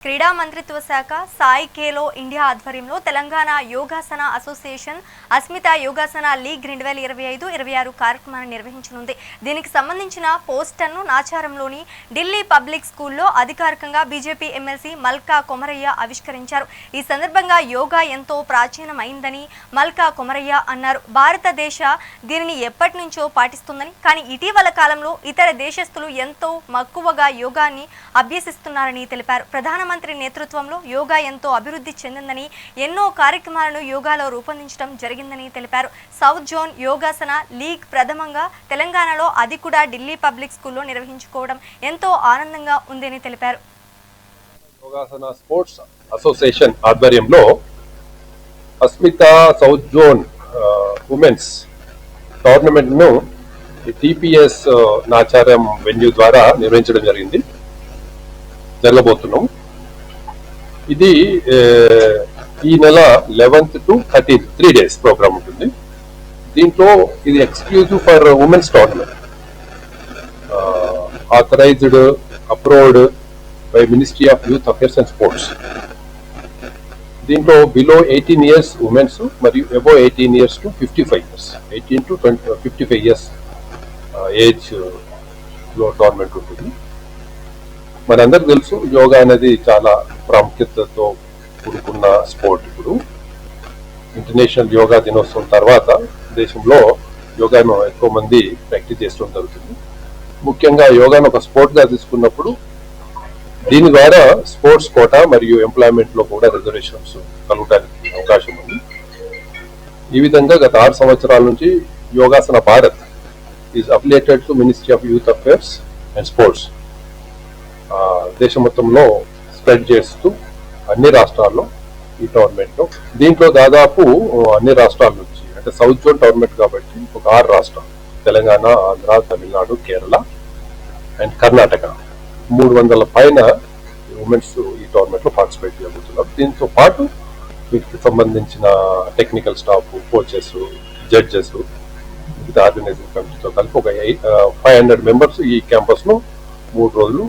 క్రీడా మంత్రిత్వ శాఖ సాయి ఖేలో ఇండియా ఆధ్వర్యంలో తెలంగాణ యోగాసన అసోసియేషన్ అస్మిత యోగాసన లీగ్ 2025-26 కార్యక్రమాన్ని నిర్వహించనుంది. దీనికి సంబంధించిన పోస్టర్ను నాచారంలోని ఢిల్లీ పబ్లిక్ స్కూల్లో అధికారికంగా బీజేపీ ఎమ్మెల్సీ మల్కా కొమరయ్య ఆవిష్కరించారు. ఈ సందర్భంగా యోగా ఎంతో ప్రాచీనమైందని మల్కా కొమరయ్య అన్నారు. భారతదేశ దీనిని ఎప్పటి నుంచో పాటిస్తుందని, కానీ ఇటీవల కాలంలో ఇతర దేశస్తులు ఎంతో మక్కువగా యోగాని అభ్యసిస్తున్నారని తెలిపారు. ప్రధానమంత్రి నేతృత్వంలో యోగా ఎంతో అభివృద్ధి చెందిందని, ఎన్నో కార్యక్రమాలను యోగాలో రూపొందించడం జరిగిందని తెలిపారు. సౌత్ జోన్ యోగాసన లీగ్ ప్రథమంగా తెలంగాణలో, అది కూడా ఢిల్లీ పబ్లిక్ స్కూల్లో నిర్వహించుకోవడం ఎంతో ఆనందంగా ఉందని తెలిపారు. యోగాసన స్పోర్ట్స్ అసోసియేషన్ ఆధ్వర్యంలో Asmita south zone women's tournament ను టిపిఎస్ నాచారం వెన్యూ ద్వారా నిర్వహించడం జరగబోతున్నాం. ఇది ఈ నెల 11th to 13th 3 days programme ఉంటుంది. దీంట్లో ఇది exclusive for womens tournament, authorised approved by ministry of youth affairs and sports. దీంట్లో బిలో 18 years ఉమెన్స్ మరియు above 18 years to 55 years, 18 to 55 years age లో టోర్నమెంట్ ఉంటుంది. మనందరికి తెలుసు యోగా అనేది చాలా ప్రాముఖ్యతతో కూడుకున్న స్పోర్ట్. ఇప్పుడు ఇంటర్నేషనల్ యోగా దినోత్సవం తర్వాత దేశంలో యోగాను ఎక్కువ మంది ప్రాక్టీస్ చేస్తూ జరుగుతుంది. ముఖ్యంగా యోగాను ఒక స్పోర్ట్ గా తీసుకున్నప్పుడు దీని ద్వారా స్పోర్ట్స్ కోటా మరియు ఎంప్లాయ్మెంట్ లో కూడా రిజర్వేషన్స్ కలగడానికి అవకాశం ఉంది. ఈ విధంగా గత 6 సంవత్సరాల నుంచి yogasana Bharat is affiliated to ministry of youth affairs and sports. దేశం మొత్తంలో స్ప్రెడ్ చేస్తూ అన్ని రాష్ట్రాల్లో ఈ టోర్నమెంట్ లో, దీంట్లో దాదాపు అన్ని రాష్ట్రాల నుంచి, అంటే సౌత్ జోన్ టోర్నమెంట్ కాబట్టి ఒక 6 రాష్ట్రాలు, తెలంగాణ, ఆంధ్ర, తమిళనాడు, కేరళ అండ్ కర్ణాటక, 300 పైన ఉమెన్స్ ఈ టోర్నమెంట్ లో పార్టిసిపేట్ చేయబోతున్నారు. దీంతో పాటు వీటికి సంబంధించిన technical staff, coaches, judges, organizing కమిటీతో కలిపి ఒక 500 members ఈ క్యాంపస్ లో 3 రోజులు